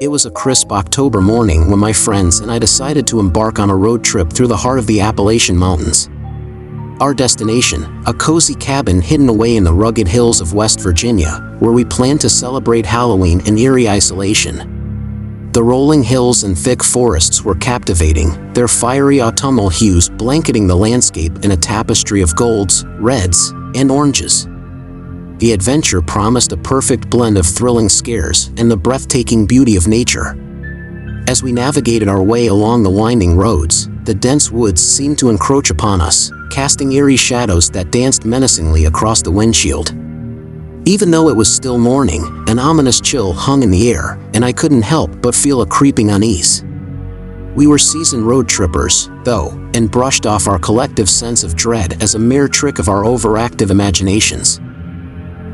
It was a crisp October morning when my friends and I decided to embark on a road trip through the heart of the Appalachian Mountains. Our destination, a cozy cabin hidden away in the rugged hills of West Virginia, where we planned to celebrate Halloween in eerie isolation. The rolling hills and thick forests were captivating, their fiery autumnal hues blanketing the landscape in a tapestry of golds, reds, and oranges. The adventure promised a perfect blend of thrilling scares and the breathtaking beauty of nature. As we navigated our way along the winding roads, the dense woods seemed to encroach upon us, casting eerie shadows that danced menacingly across the windshield. Even though it was still morning, an ominous chill hung in the air, and I couldn't help but feel a creeping unease. We were seasoned road trippers, though, and brushed off our collective sense of dread as a mere trick of our overactive imaginations.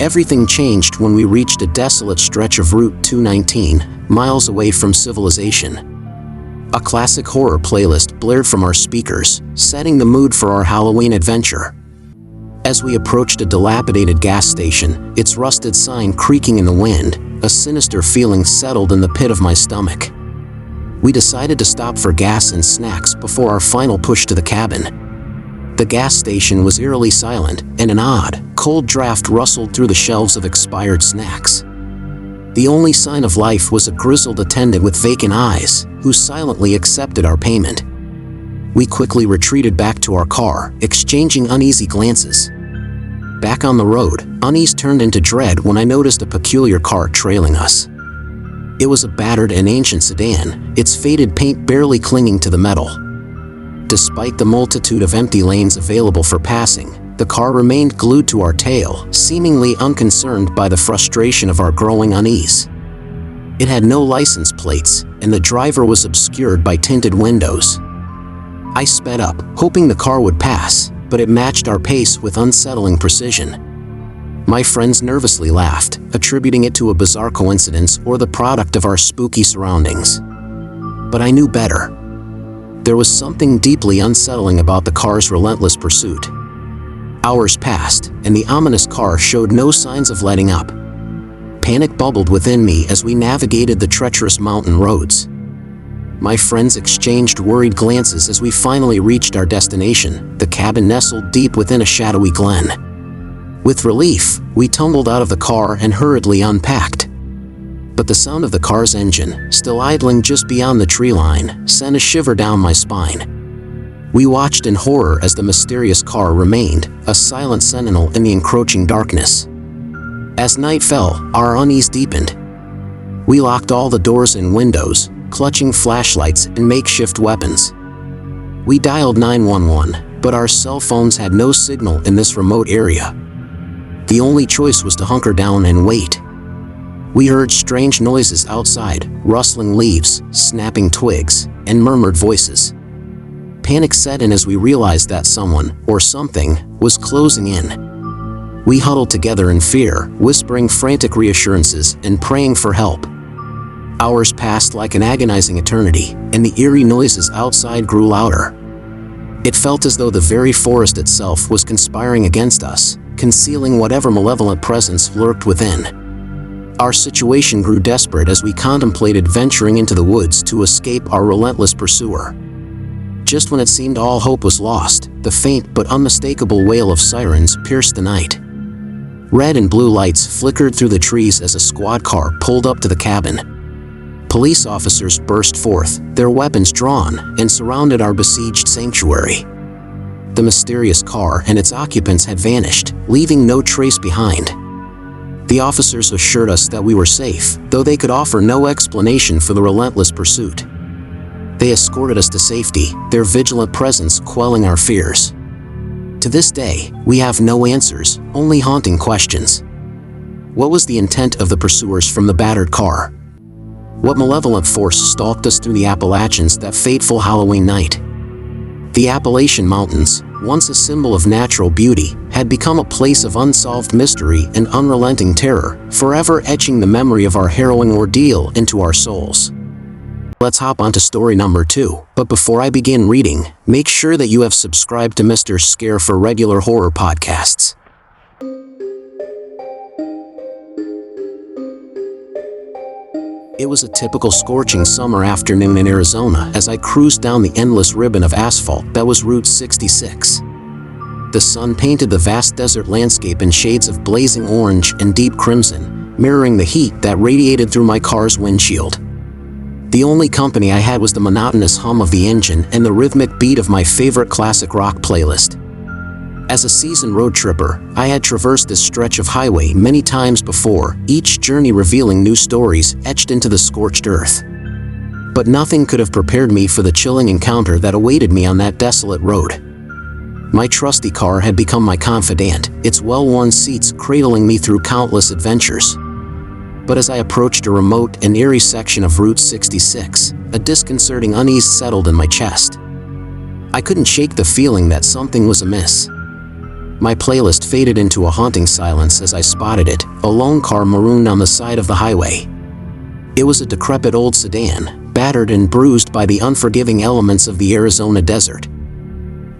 Everything changed when we reached a desolate stretch of Route 219, miles away from civilization. A classic horror playlist blared from our speakers, setting the mood for our Halloween adventure. As we approached a dilapidated gas station, its rusted sign creaking in the wind, a sinister feeling settled in the pit of my stomach. We decided to stop for gas and snacks before our final push to the cabin. The gas station was eerily silent, and an odd, cold draft rustled through the shelves of expired snacks. The only sign of life was a grizzled attendant with vacant eyes, who silently accepted our payment. We quickly retreated back to our car, exchanging uneasy glances. Back on the road, unease turned into dread when I noticed a peculiar car trailing us. It was a battered and ancient sedan, its faded paint barely clinging to the metal. Despite the multitude of empty lanes available for passing, the car remained glued to our tail, seemingly unconcerned by the frustration of our growing unease. It had no license plates, and the driver was obscured by tinted windows. I sped up, hoping the car would pass, but it matched our pace with unsettling precision. My friends nervously laughed, attributing it to a bizarre coincidence or the product of our spooky surroundings. But I knew better. There was something deeply unsettling about the car's relentless pursuit. Hours passed, and the ominous car showed no signs of letting up. Panic bubbled within me as we navigated the treacherous mountain roads. My friends exchanged worried glances as we finally reached our destination, the cabin nestled deep within a shadowy glen. With relief, we tumbled out of the car and hurriedly unpacked. But the sound of the car's engine, still idling just beyond the tree line, sent a shiver down my spine. We watched in horror as the mysterious car remained, a silent sentinel in the encroaching darkness. As night fell, our unease deepened. We locked all the doors and windows, clutching flashlights and makeshift weapons. We dialed 911, but our cell phones had no signal in this remote area. The only choice was to hunker down and wait. We heard strange noises outside, rustling leaves, snapping twigs, and murmured voices. Panic set in as we realized that someone, or something, was closing in. We huddled together in fear, whispering frantic reassurances and praying for help. Hours passed like an agonizing eternity, and the eerie noises outside grew louder. It felt as though the very forest itself was conspiring against us, concealing whatever malevolent presence lurked within. Our situation grew desperate as we contemplated venturing into the woods to escape our relentless pursuer. Just when it seemed all hope was lost, the faint but unmistakable wail of sirens pierced the night. Red and blue lights flickered through the trees as a squad car pulled up to the cabin. Police officers burst forth, their weapons drawn, and surrounded our besieged sanctuary. The mysterious car and its occupants had vanished, leaving no trace behind. The officers assured us that we were safe, though they could offer no explanation for the relentless pursuit. They escorted us to safety, their vigilant presence quelling our fears. To this day, we have no answers, only haunting questions. What was the intent of the pursuers from the battered car? What malevolent force stalked us through the Appalachians that fateful Halloween night? The Appalachian Mountains, once a symbol of natural beauty, had become a place of unsolved mystery and unrelenting terror, forever etching the memory of our harrowing ordeal into our souls. Let's hop onto story number 2, but before I begin reading, make sure that you have subscribed to Mr. Scare for regular horror podcasts. It was a typical scorching summer afternoon in Arizona as I cruised down the endless ribbon of asphalt that was Route 66. The sun painted the vast desert landscape in shades of blazing orange and deep crimson, mirroring the heat that radiated through my car's windshield. The only company I had was the monotonous hum of the engine and the rhythmic beat of my favorite classic rock playlist. As a seasoned road tripper, I had traversed this stretch of highway many times before, each journey revealing new stories etched into the scorched earth. But nothing could have prepared me for the chilling encounter that awaited me on that desolate road. My trusty car had become my confidant, its well-worn seats cradling me through countless adventures. But as I approached a remote and eerie section of Route 66, a disconcerting unease settled in my chest. I couldn't shake the feeling that something was amiss. My playlist faded into a haunting silence as I spotted it, a lone car marooned on the side of the highway. It was a decrepit old sedan, battered and bruised by the unforgiving elements of the Arizona desert.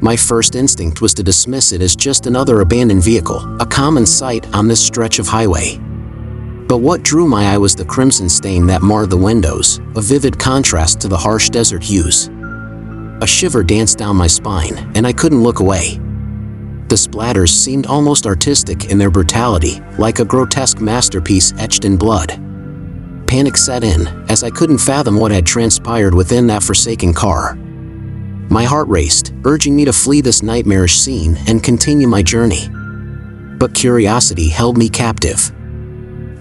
My first instinct was to dismiss it as just another abandoned vehicle, a common sight on this stretch of highway. But what drew my eye was the crimson stain that marred the windows, a vivid contrast to the harsh desert hues. A shiver danced down my spine, and I couldn't look away. The splatters seemed almost artistic in their brutality, like a grotesque masterpiece etched in blood. Panic set in, as I couldn't fathom what had transpired within that forsaken car. My heart raced, urging me to flee this nightmarish scene and continue my journey. But curiosity held me captive.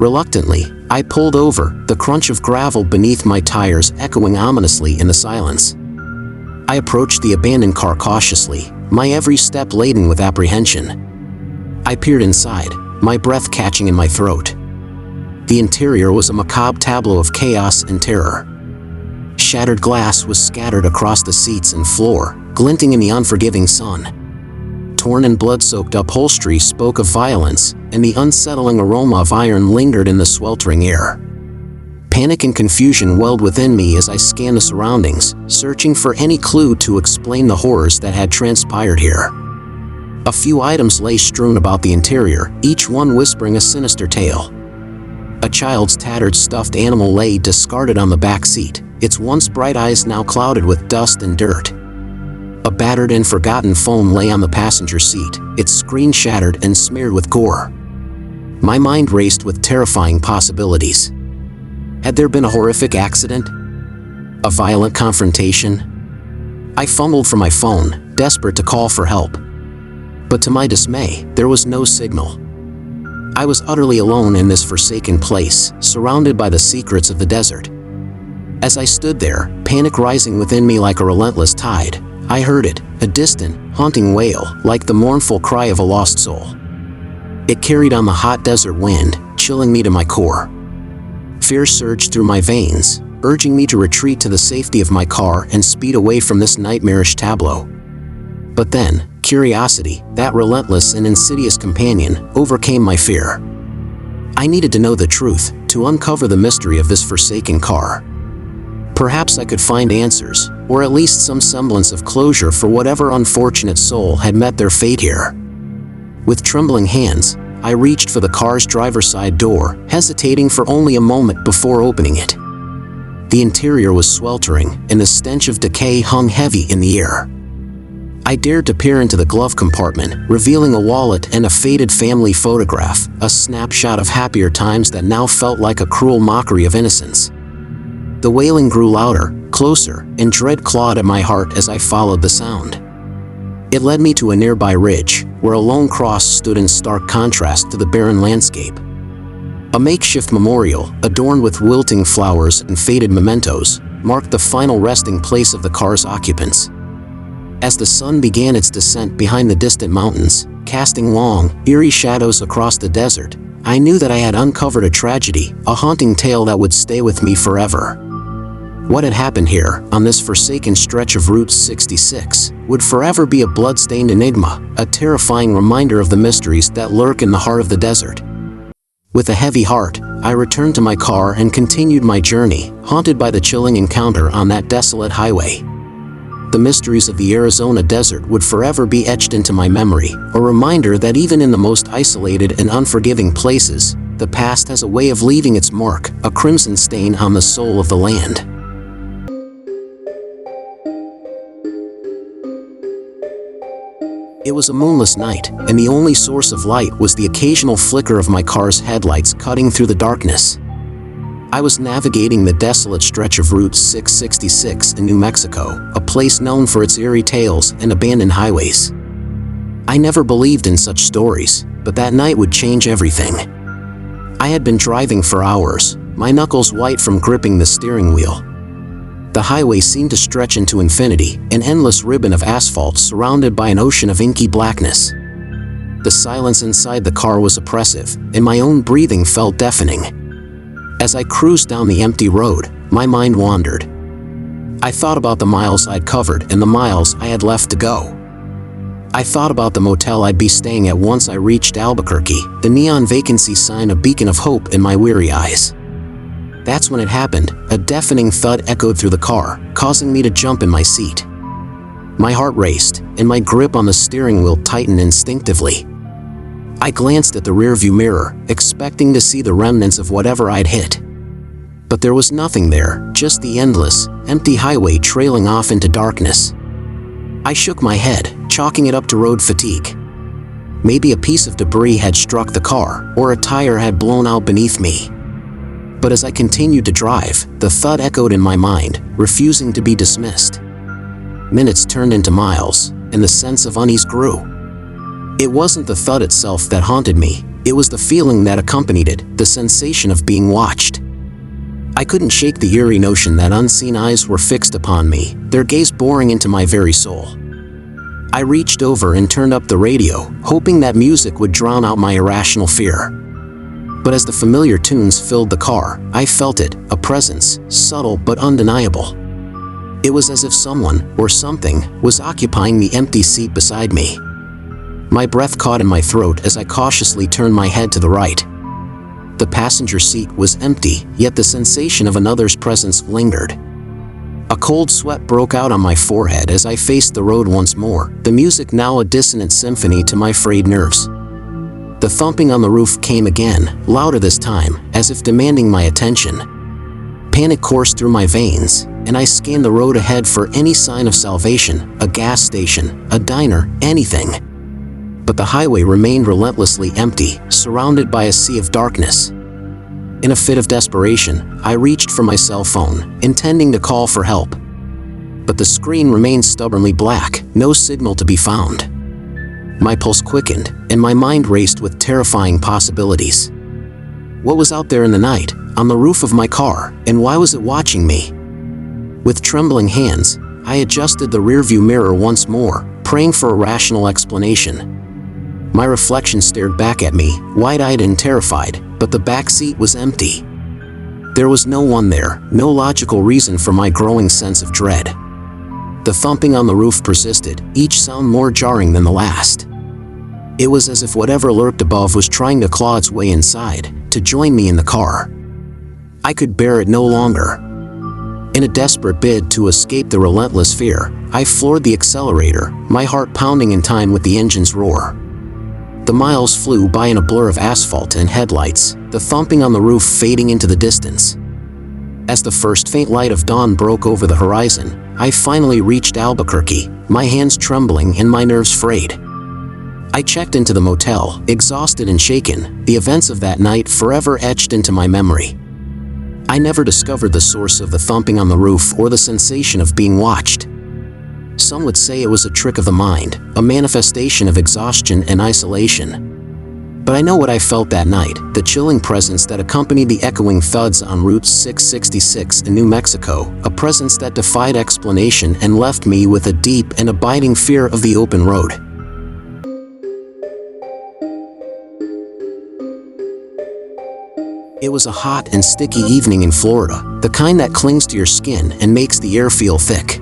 Reluctantly, I pulled over, the crunch of gravel beneath my tires echoing ominously in the silence. I approached the abandoned car cautiously, my every step laden with apprehension. I peered inside, my breath catching in my throat. The interior was a macabre tableau of chaos and terror. Shattered glass was scattered across the seats and floor, glinting in the unforgiving sun. Torn and blood-soaked upholstery spoke of violence, and the unsettling aroma of iron lingered in the sweltering air. Panic and confusion welled within me as I scanned the surroundings, searching for any clue to explain the horrors that had transpired here. A few items lay strewn about the interior, each one whispering a sinister tale. A child's tattered stuffed animal lay discarded on the back seat, its once bright eyes now clouded with dust and dirt. A battered and forgotten phone lay on the passenger seat, its screen shattered and smeared with gore. My mind raced with terrifying possibilities. Had there been a horrific accident? A violent confrontation? I fumbled for my phone, desperate to call for help. But to my dismay, there was no signal. I was utterly alone in this forsaken place, surrounded by the secrets of the desert. As I stood there, panic rising within me like a relentless tide, I heard it, a distant, haunting wail, like the mournful cry of a lost soul. It carried on the hot desert wind, chilling me to my core. Fear surged through my veins, urging me to retreat to the safety of my car and speed away from this nightmarish tableau. But then, curiosity, that relentless and insidious companion, overcame my fear. I needed to know the truth, to uncover the mystery of this forsaken car. Perhaps I could find answers, or at least some semblance of closure for whatever unfortunate soul had met their fate here. With trembling hands, I reached for the car's driver's side door, hesitating for only a moment before opening it. The interior was sweltering, and the stench of decay hung heavy in the air. I dared to peer into the glove compartment, revealing a wallet and a faded family photograph, a snapshot of happier times that now felt like a cruel mockery of innocence. The wailing grew louder, closer, and dread clawed at my heart as I followed the sound. It led me to a nearby ridge, where a lone cross stood in stark contrast to the barren landscape. A makeshift memorial, adorned with wilting flowers and faded mementos, marked the final resting place of the car's occupants. As the sun began its descent behind the distant mountains, casting long, eerie shadows across the desert, I knew that I had uncovered a tragedy, a haunting tale that would stay with me forever. What had happened here, on this forsaken stretch of Route 66, would forever be a blood-stained enigma, a terrifying reminder of the mysteries that lurk in the heart of the desert. With a heavy heart, I returned to my car and continued my journey, haunted by the chilling encounter on that desolate highway. The mysteries of the Arizona desert would forever be etched into my memory, a reminder that even in the most isolated and unforgiving places, the past has a way of leaving its mark, a crimson stain on the soul of the land. It was a moonless night, and the only source of light was the occasional flicker of my car's headlights cutting through the darkness. I was navigating the desolate stretch of Route 666 in New Mexico, a place known for its eerie tales and abandoned highways. I never believed in such stories, but that night would change everything. I had been driving for hours, my knuckles white from gripping the steering wheel. The highway seemed to stretch into infinity, an endless ribbon of asphalt surrounded by an ocean of inky blackness. The silence inside the car was oppressive, and my own breathing felt deafening. As I cruised down the empty road, my mind wandered. I thought about the miles I'd covered and the miles I had left to go. I thought about the motel I'd be staying at once I reached Albuquerque, the neon vacancy sign a beacon of hope in my weary eyes. That's when it happened. A deafening thud echoed through the car, causing me to jump in my seat. My heart raced, and my grip on the steering wheel tightened instinctively. I glanced at the rearview mirror, expecting to see the remnants of whatever I'd hit. But there was nothing there, just the endless, empty highway trailing off into darkness. I shook my head, chalking it up to road fatigue. Maybe a piece of debris had struck the car, or a tire had blown out beneath me. But as I continued to drive, the thud echoed in my mind, refusing to be dismissed. Minutes turned into miles, and the sense of unease grew. It wasn't the thud itself that haunted me, it was the feeling that accompanied it, the sensation of being watched. I couldn't shake the eerie notion that unseen eyes were fixed upon me, their gaze boring into my very soul. I reached over and turned up the radio, hoping that music would drown out my irrational fear. But as the familiar tunes filled the car, I felt it, a presence, subtle but undeniable. It was as if someone, or something, was occupying the empty seat beside me. My breath caught in my throat as I cautiously turned my head to the right. The passenger seat was empty, yet the sensation of another's presence lingered. A cold sweat broke out on my forehead as I faced the road once more, the music now a dissonant symphony to my frayed nerves. The thumping on the roof came again, louder this time, as if demanding my attention. Panic coursed through my veins, and I scanned the road ahead for any sign of salvation, a gas station, a diner, anything. But the highway remained relentlessly empty, surrounded by a sea of darkness. In a fit of desperation, I reached for my cell phone, intending to call for help. But the screen remained stubbornly black, no signal to be found. My pulse quickened, and my mind raced with terrifying possibilities. What was out there in the night, on the roof of my car, and why was it watching me? With trembling hands, I adjusted the rearview mirror once more, praying for a rational explanation. My reflection stared back at me, wide-eyed and terrified, but the back seat was empty. There was no one there, no logical reason for my growing sense of dread. The thumping on the roof persisted, each sound more jarring than the last. It was as if whatever lurked above was trying to claw its way inside, to join me in the car. I could bear it no longer. In a desperate bid to escape the relentless fear, I floored the accelerator, my heart pounding in time with the engine's roar. The miles flew by in a blur of asphalt and headlights, the thumping on the roof fading into the distance. As the first faint light of dawn broke over the horizon, I finally reached Albuquerque, my hands trembling and my nerves frayed. I checked into the motel, exhausted and shaken, the events of that night forever etched into my memory. I never discovered the source of the thumping on the roof or the sensation of being watched. Some would say it was a trick of the mind, a manifestation of exhaustion and isolation. But I know what I felt that night, the chilling presence that accompanied the echoing thuds on Route 666 in New Mexico, a presence that defied explanation and left me with a deep and abiding fear of the open road. It was a hot and sticky evening in Florida, the kind that clings to your skin and makes the air feel thick.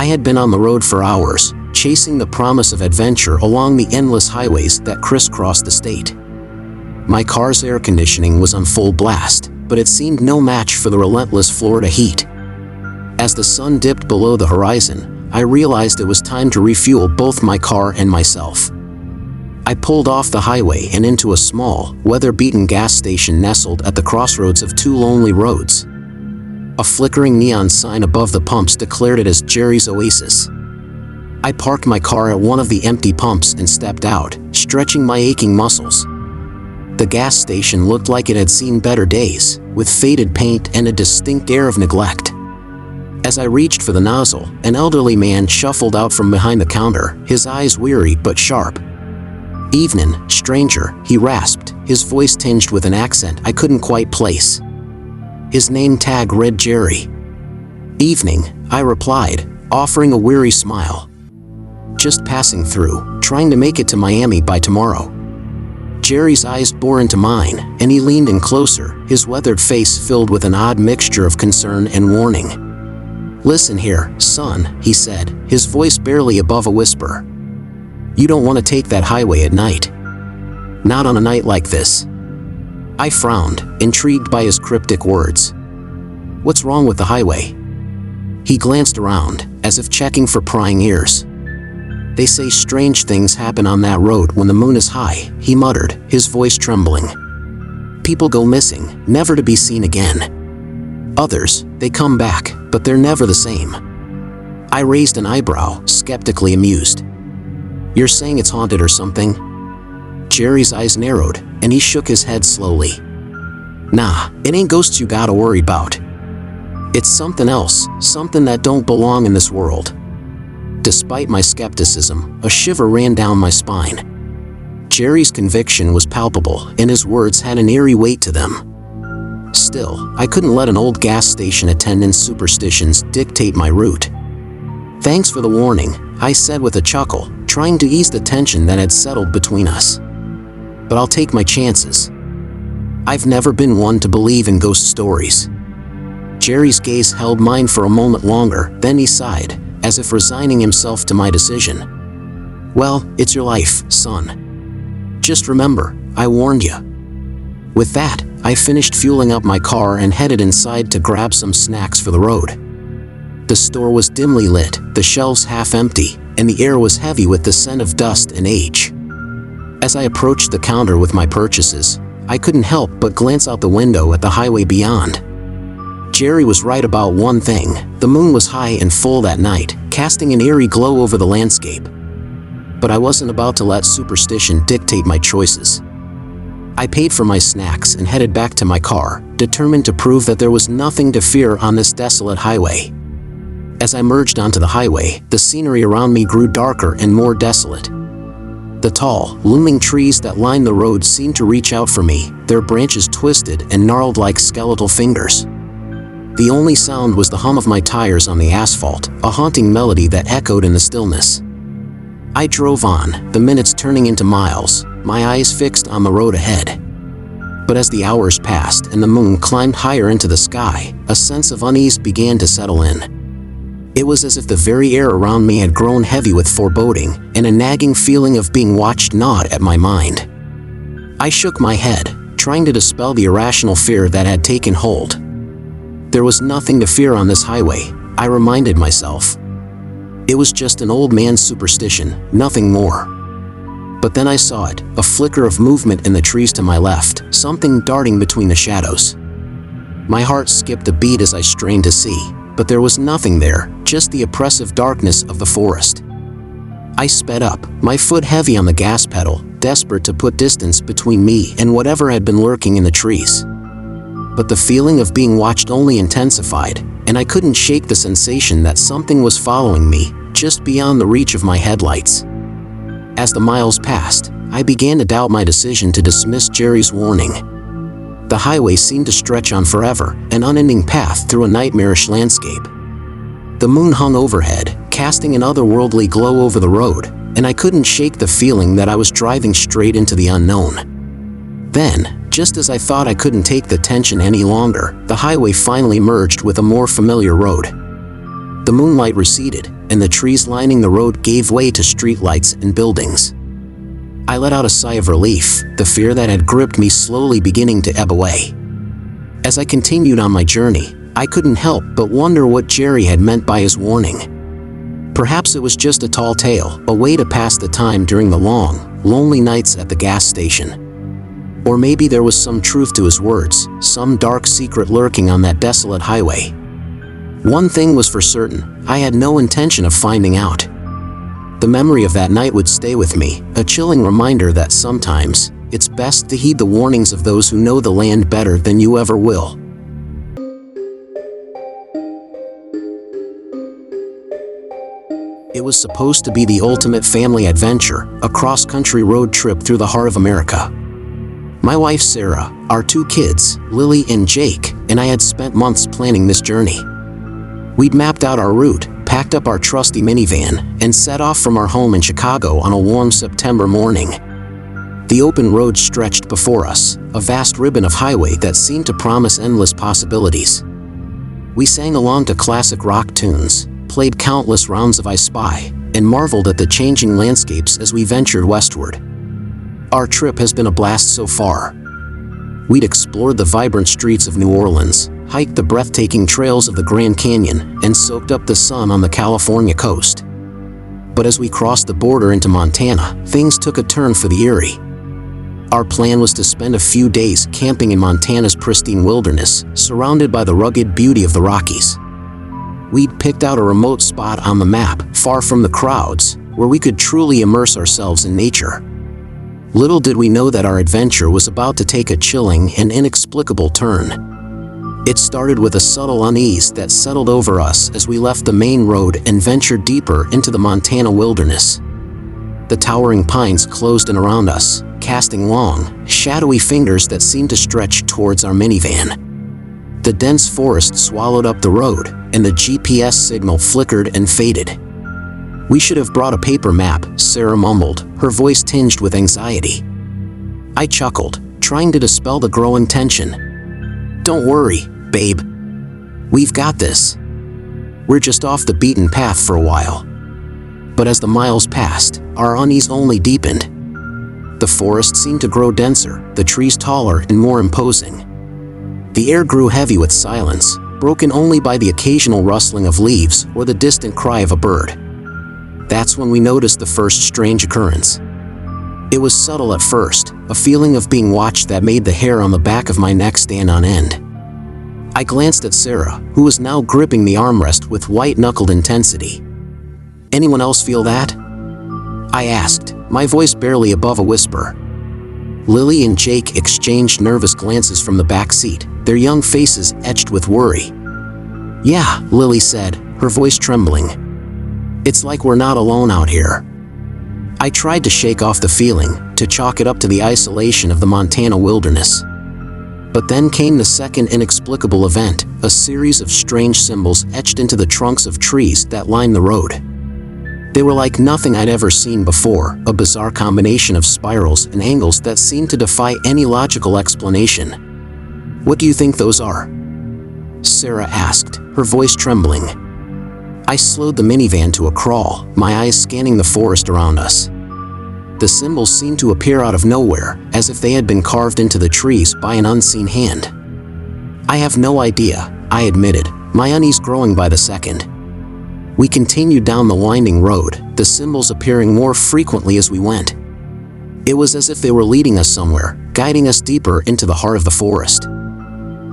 I had been on the road for hours, chasing the promise of adventure along the endless highways that crisscrossed the state. My car's air conditioning was on full blast, but it seemed no match for the relentless Florida heat. As the sun dipped below the horizon, I realized it was time to refuel both my car and myself. I pulled off the highway and into a small, weather-beaten gas station nestled at the crossroads of two lonely roads. A flickering neon sign above the pumps declared it as Jerry's Oasis. I parked my car at one of the empty pumps and stepped out, stretching my aching muscles. The gas station looked like it had seen better days, with faded paint and a distinct air of neglect. As I reached for the nozzle, an elderly man shuffled out from behind the counter, his eyes weary but sharp. "Evenin', stranger," he rasped, his voice tinged with an accent I couldn't quite place. His name tag read Jerry. "Evening," I replied, offering a weary smile. "Just passing through, trying to make it to Miami by tomorrow." Jerry's eyes bore into mine, and he leaned in closer, his weathered face filled with an odd mixture of concern and warning. "Listen here, son," he said, his voice barely above a whisper. "You don't want to take that highway at night. Not on a night like this." I frowned, intrigued by his cryptic words. "What's wrong with the highway?" He glanced around, as if checking for prying ears. "They say strange things happen on that road when the moon is high," he muttered, his voice trembling. "People go missing, never to be seen again. Others, they come back, but they're never the same." I raised an eyebrow, skeptically amused. "You're saying it's haunted or something?" Jerry's eyes narrowed, and he shook his head slowly. "Nah, it ain't ghosts you gotta worry about. It's something else, something that don't belong in this world." Despite my skepticism, a shiver ran down my spine. Jerry's conviction was palpable, and his words had an eerie weight to them. Still, I couldn't let an old gas station attendant's superstitions dictate my route. "Thanks for the warning," I said with a chuckle, trying to ease the tension that had settled between us. "But I'll take my chances. I've never been one to believe in ghost stories." Jerry's gaze held mine for a moment longer, then he sighed, as if resigning himself to my decision. "Well, it's your life, son. Just remember, I warned you." With that, I finished fueling up my car and headed inside to grab some snacks for the road. The store was dimly lit, the shelves half empty, and the air was heavy with the scent of dust and age. As I approached the counter with my purchases, I couldn't help but glance out the window at the highway beyond. Jerry was right about one thing: the moon was high and full that night, casting an eerie glow over the landscape. But I wasn't about to let superstition dictate my choices. I paid for my snacks and headed back to my car, determined to prove that there was nothing to fear on this desolate highway. As I merged onto the highway, the scenery around me grew darker and more desolate. The tall, looming trees that lined the road seemed to reach out for me, their branches twisted and gnarled like skeletal fingers. The only sound was the hum of my tires on the asphalt, a haunting melody that echoed in the stillness. I drove on, the minutes turning into miles, my eyes fixed on the road ahead. But as the hours passed and the moon climbed higher into the sky, a sense of unease began to settle in. It was as if the very air around me had grown heavy with foreboding, and a nagging feeling of being watched gnawed at my mind. I shook my head, trying to dispel the irrational fear that had taken hold. There was nothing to fear on this highway, I reminded myself. It was just an old man's superstition, nothing more. But then I saw it, a flicker of movement in the trees to my left, something darting between the shadows. My heart skipped a beat as I strained to see, but there was nothing there, just the oppressive darkness of the forest. I sped up, my foot heavy on the gas pedal, desperate to put distance between me and whatever had been lurking in the trees. But the feeling of being watched only intensified, and I couldn't shake the sensation that something was following me, just beyond the reach of my headlights. As the miles passed, I began to doubt my decision to dismiss Jerry's warning. The highway seemed to stretch on forever, an unending path through a nightmarish landscape. The moon hung overhead, casting an otherworldly glow over the road, and I couldn't shake the feeling that I was driving straight into the unknown. Then, just as I thought I couldn't take the tension any longer, the highway finally merged with a more familiar road. The moonlight receded, and the trees lining the road gave way to streetlights and buildings. I let out a sigh of relief, the fear that had gripped me slowly beginning to ebb away. As I continued on my journey, I couldn't help but wonder what Jerry had meant by his warning. Perhaps it was just a tall tale, a way to pass the time during the long, lonely nights at the gas station. Or maybe there was some truth to his words, some dark secret lurking on that desolate highway. One thing was for certain, I had no intention of finding out. The memory of that night would stay with me, a chilling reminder that sometimes, it's best to heed the warnings of those who know the land better than you ever will. It was supposed to be the ultimate family adventure, a cross-country road trip through the heart of America. My wife Sarah, our 2 kids, Lily and Jake, and I had spent months planning this journey. We'd mapped out our route, packed up our trusty minivan, and set off from our home in Chicago on a warm September morning. The open road stretched before us, a vast ribbon of highway that seemed to promise endless possibilities. We sang along to classic rock tunes, played countless rounds of I Spy, and marveled at the changing landscapes as we ventured westward. Our trip has been a blast so far. We'd explored the vibrant streets of New Orleans, hiked the breathtaking trails of the Grand Canyon, and soaked up the sun on the California coast. But as we crossed the border into Montana, things took a turn for the eerie. Our plan was to spend a few days camping in Montana's pristine wilderness, surrounded by the rugged beauty of the Rockies. We'd picked out a remote spot on the map, far from the crowds, where we could truly immerse ourselves in nature. Little did we know that our adventure was about to take a chilling and inexplicable turn. It started with a subtle unease that settled over us as we left the main road and ventured deeper into the Montana wilderness. The towering pines closed in around us, casting long, shadowy fingers that seemed to stretch towards our minivan. The dense forest swallowed up the road, and the GPS signal flickered and faded. "We should have brought a paper map," Sarah mumbled, her voice tinged with anxiety. I chuckled, trying to dispel the growing tension. "Don't worry, babe. We've got this. We're just off the beaten path for a while." But as the miles passed, our unease only deepened. The forest seemed to grow denser, the trees taller and more imposing. The air grew heavy with silence, broken only by the occasional rustling of leaves or the distant cry of a bird. That's when we noticed the first strange occurrence. It was subtle at first, a feeling of being watched that made the hair on the back of my neck stand on end. I glanced at Sarah, who was now gripping the armrest with white-knuckled intensity. "Anyone else feel that?" I asked, my voice barely above a whisper. Lily and Jake exchanged nervous glances from the back seat, their young faces etched with worry. "Yeah," Lily said, her voice trembling. "It's like we're not alone out here." I tried to shake off the feeling, to chalk it up to the isolation of the Montana wilderness. But then came the second inexplicable event, a series of strange symbols etched into the trunks of trees that lined the road. They were like nothing I'd ever seen before, a bizarre combination of spirals and angles that seemed to defy any logical explanation. "What do you think those are?" Sarah asked, her voice trembling. I slowed the minivan to a crawl, my eyes scanning the forest around us. The symbols seemed to appear out of nowhere, as if they had been carved into the trees by an unseen hand. "I have no idea," I admitted, my unease growing by the second. We continued down the winding road, the symbols appearing more frequently as we went. It was as if they were leading us somewhere, guiding us deeper into the heart of the forest.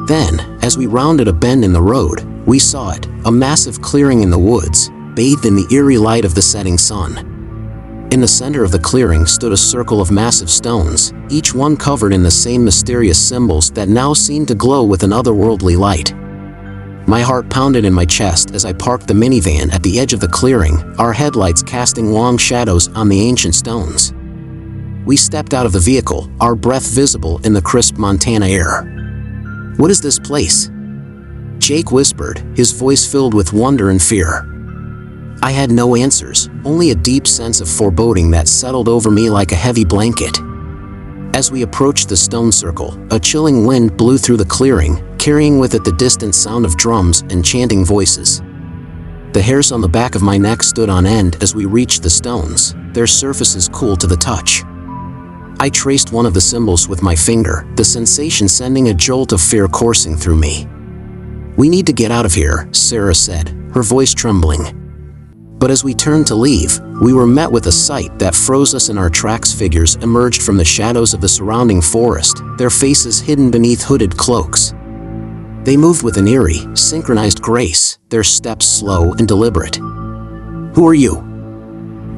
Then, as we rounded a bend in the road, we saw it, a massive clearing in the woods, bathed in the eerie light of the setting sun. In the center of the clearing stood a circle of massive stones, each one covered in the same mysterious symbols that now seemed to glow with an otherworldly light. My heart pounded in my chest as I parked the minivan at the edge of the clearing, our headlights casting long shadows on the ancient stones. We stepped out of the vehicle, our breath visible in the crisp Montana air. "What is this place?" Jake whispered, his voice filled with wonder and fear. I had no answers, only a deep sense of foreboding that settled over me like a heavy blanket. As we approached the stone circle, a chilling wind blew through the clearing, carrying with it the distant sound of drums and chanting voices. The hairs on the back of my neck stood on end as we reached the stones, their surfaces cool to the touch. I traced one of the symbols with my finger, the sensation sending a jolt of fear coursing through me. "We need to get out of here," Sarah said, her voice trembling. But as we turned to leave, we were met with a sight that froze us in our tracks. Figures emerged from the shadows of the surrounding forest, their faces hidden beneath hooded cloaks. They moved with an eerie, synchronized grace, their steps slow and deliberate. "Who are you?"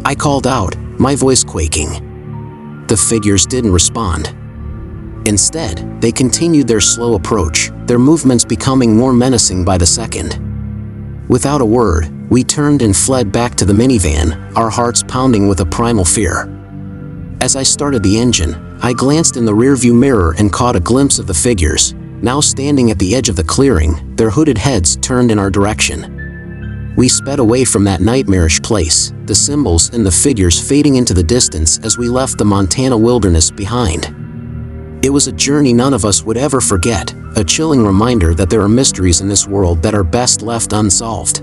I called out, my voice quaking. The figures didn't respond. Instead, they continued their slow approach, their movements becoming more menacing by the second. Without a word, we turned and fled back to the minivan, our hearts pounding with a primal fear. As I started the engine, I glanced in the rearview mirror and caught a glimpse of the figures, now standing at the edge of the clearing, their hooded heads turned in our direction. We sped away from that nightmarish place, the symbols and the figures fading into the distance as we left the Montana wilderness behind. It was a journey none of us would ever forget, a chilling reminder that there are mysteries in this world that are best left unsolved.